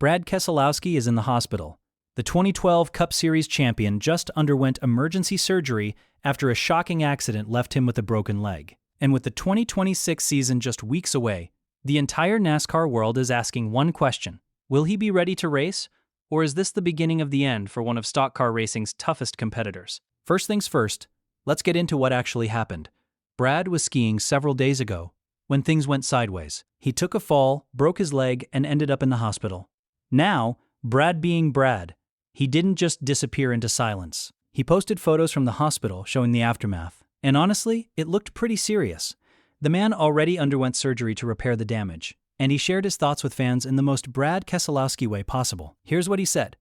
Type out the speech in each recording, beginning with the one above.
Brad Keselowski is in the hospital. The 2012 Cup Series champion just underwent emergency surgery after a shocking accident left him with a broken leg. And with the 2026 season just weeks away, the entire NASCAR world is asking one question. Will he be ready to race? Or is this the beginning of the end for one of stock car racing's toughest competitors? First things first, let's get into what actually happened. Brad was skiing several days ago when things went sideways. He took a fall, broke his leg, and ended up in the hospital. Now, Brad being Brad, he didn't just disappear into silence. He posted photos from the hospital showing the aftermath. And honestly, it looked pretty serious. The man already underwent surgery to repair the damage, and he shared his thoughts with fans in the most Brad Keselowski way possible. Here's what he said.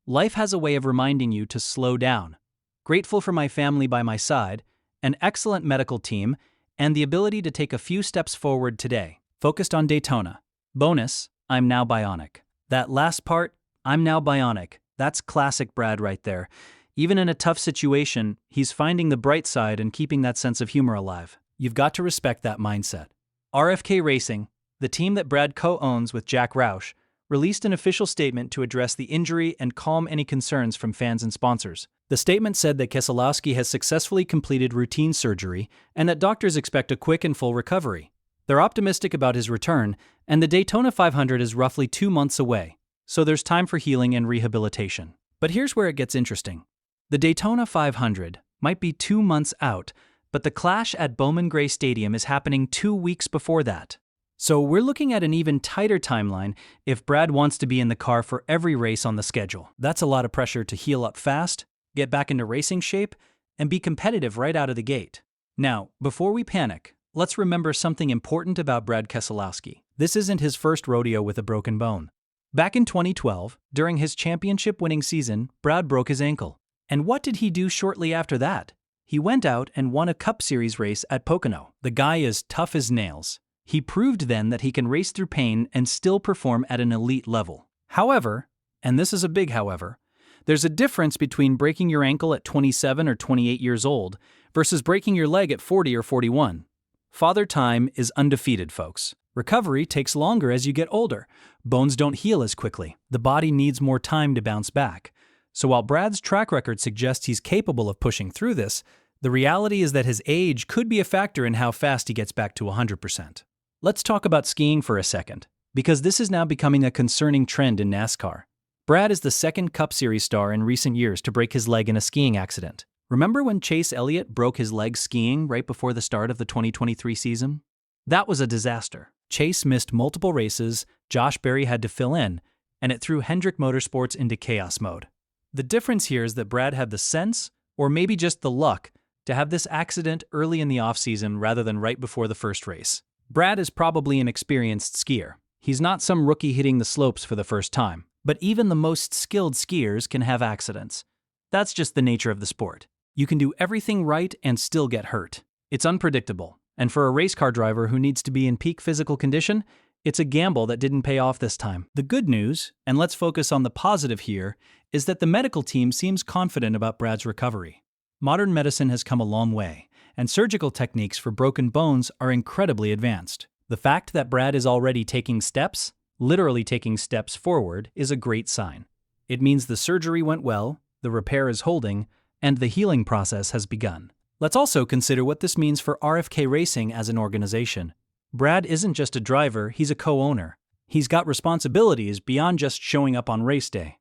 "Life has a way of reminding you to slow down. Grateful for my family by my side, an excellent medical team, and the ability to take a few steps forward today. Focused on Daytona. Bonus, I'm now bionic." That last part, "I'm now bionic," that's classic Brad right there. Even in a tough situation, he's finding the bright side and keeping that sense of humor alive. You've got to respect that mindset. RFK Racing, the team that Brad co-owns with Jack Roush, released an official statement to address the injury and calm any concerns from fans and sponsors. The statement said that Keselowski has successfully completed routine surgery and that doctors expect a quick and full recovery. They're optimistic about his return, and the Daytona 500 is roughly 2 months away, so there's time for healing and rehabilitation. But here's where it gets interesting. The Daytona 500 might be 2 months out, but the clash at Bowman Gray Stadium is happening 2 weeks before that. So we're looking at an even tighter timeline if Brad wants to be in the car for every race on the schedule. That's a lot of pressure to heal up fast, get back into racing shape, and be competitive right out of the gate. Now, before we panic, let's remember something important about Brad Keselowski. This isn't his first rodeo with a broken bone. Back in 2012, during his championship-winning season, Brad broke his ankle. And what did he do shortly after that? He went out and won a Cup Series race at Pocono. The guy is tough as nails. He proved then that he can race through pain and still perform at an elite level. However, and this is a big however, there's a difference between breaking your ankle at 27 or 28 years old versus breaking your leg at 40 or 41. Father Time is undefeated, folks. Recovery takes longer as you get older. Bones don't heal as quickly. The body needs more time to bounce back. So while Brad's track record suggests he's capable of pushing through this, the reality is that his age could be a factor in how fast he gets back to 100%. Let's talk about skiing for a second, because this is now becoming a concerning trend in NASCAR. Brad is the second Cup Series star in recent years to break his leg in a skiing accident. Remember when Chase Elliott broke his leg skiing right before the start of the 2023 season? That was a disaster. Chase missed multiple races, Josh Berry had to fill in, and it threw Hendrick Motorsports into chaos mode. The difference here is that Brad had the sense, or maybe just the luck, to have this accident early in the offseason rather than right before the first race. Brad is probably an experienced skier. He's not some rookie hitting the slopes for the first time. But even the most skilled skiers can have accidents. That's just the nature of the sport. You can do everything right and still get hurt. It's unpredictable. And for a race car driver who needs to be in peak physical condition, it's a gamble that didn't pay off this time. The good news, and let's focus on the positive here, is that the medical team seems confident about Brad's recovery. Modern medicine has come a long way, and surgical techniques for broken bones are incredibly advanced. The fact that Brad is already taking steps, literally taking steps forward, is a great sign. It means the surgery went well, the repair is holding, and the healing process has begun. Let's also consider what this means for RFK Racing as an organization. Brad isn't just a driver, he's a co-owner. He's got responsibilities beyond just showing up on race day.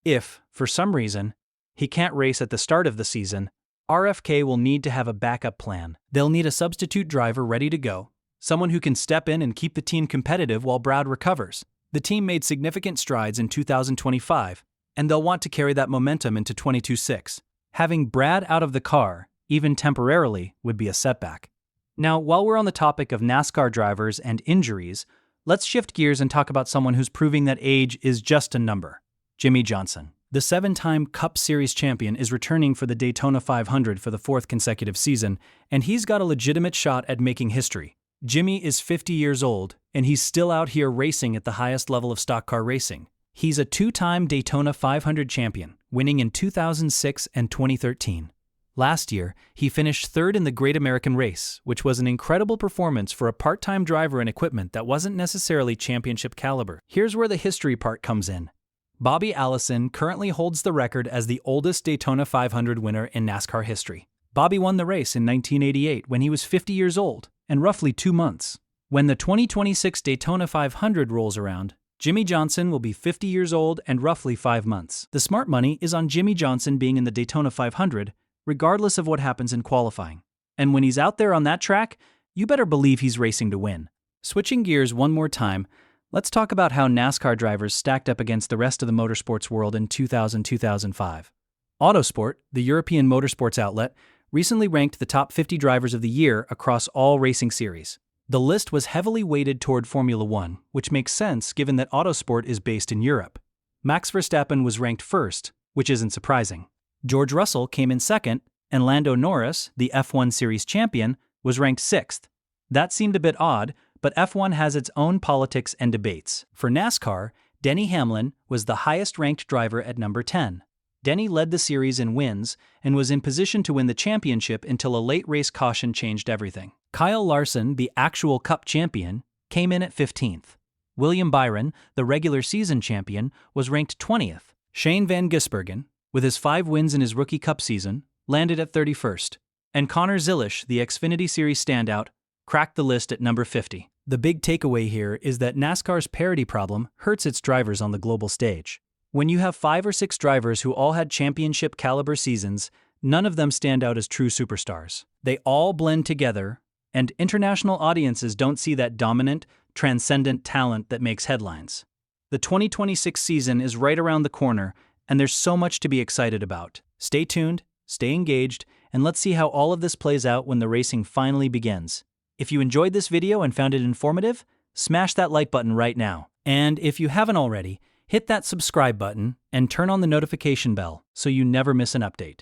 If, for some reason, he can't race at the start of the season, RFK will need to have a backup plan. They'll need a substitute driver ready to go, someone who can step in and keep the team competitive while Brad recovers. The team made significant strides in 2025, and they'll want to carry that momentum into 2026. Having Brad out of the car, even temporarily, would be a setback. Now, while we're on the topic of NASCAR drivers and injuries, let's shift gears and talk about someone who's proving that age is just a number. Jimmie Johnson. The 7-time Cup Series champion is returning for the Daytona 500 for the 4th consecutive season, and he's got a legitimate shot at making history. Jimmie is 50 years old, and he's still out here racing at the highest level of stock car racing. He's a 2-time Daytona 500 champion, winning in 2006 and 2013. Last year, he finished third in the Great American Race, which was an incredible performance for a part-time driver and equipment that wasn't necessarily championship caliber. Here's where the history part comes in. Bobby Allison currently holds the record as the oldest Daytona 500 winner in NASCAR history. Bobby won the race in 1988 when he was 50 years old and roughly 2 months. When the 2026 Daytona 500 rolls around, Jimmie Johnson will be 50 years old and roughly 5 months. The smart money is on Jimmie Johnson being in the Daytona 500, regardless of what happens in qualifying. And when he's out there on that track, you better believe he's racing to win. Switching gears one more time, let's talk about how NASCAR drivers stacked up against the rest of the motorsports world in 2000-2005. Autosport, the European motorsports outlet, recently ranked the top 50 drivers of the year across all racing series. The list was heavily weighted toward Formula One, which makes sense given that Autosport is based in Europe. Max Verstappen was ranked first, which isn't surprising. George Russell came in second, and Lando Norris, the F1 Series champion, was ranked sixth. That seemed a bit odd, but F1 has its own politics and debates. For NASCAR, Denny Hamlin was the highest-ranked driver at number 10. Denny led the series in wins and was in position to win the championship until a late race caution changed everything. Kyle Larson, the actual Cup champion, came in at 15th. William Byron, the regular season champion, was ranked 20th. Shane Van Gisbergen, with his 5 wins in his rookie Cup season, landed at 31st. And Connor Zilisch, the Xfinity Series standout, cracked the list at number 50. The big takeaway here is that NASCAR's parity problem hurts its drivers on the global stage. When you have 5 or 6 drivers who all had championship-caliber seasons, none of them stand out as true superstars. They all blend together, and international audiences don't see that dominant, transcendent talent that makes headlines. The 2026 season is right around the corner, and there's so much to be excited about. Stay tuned, stay engaged, and let's see how all of this plays out when the racing finally begins. If you enjoyed this video and found it informative, smash that like button right now. And if you haven't already, hit that subscribe button and turn on the notification bell so you never miss an update.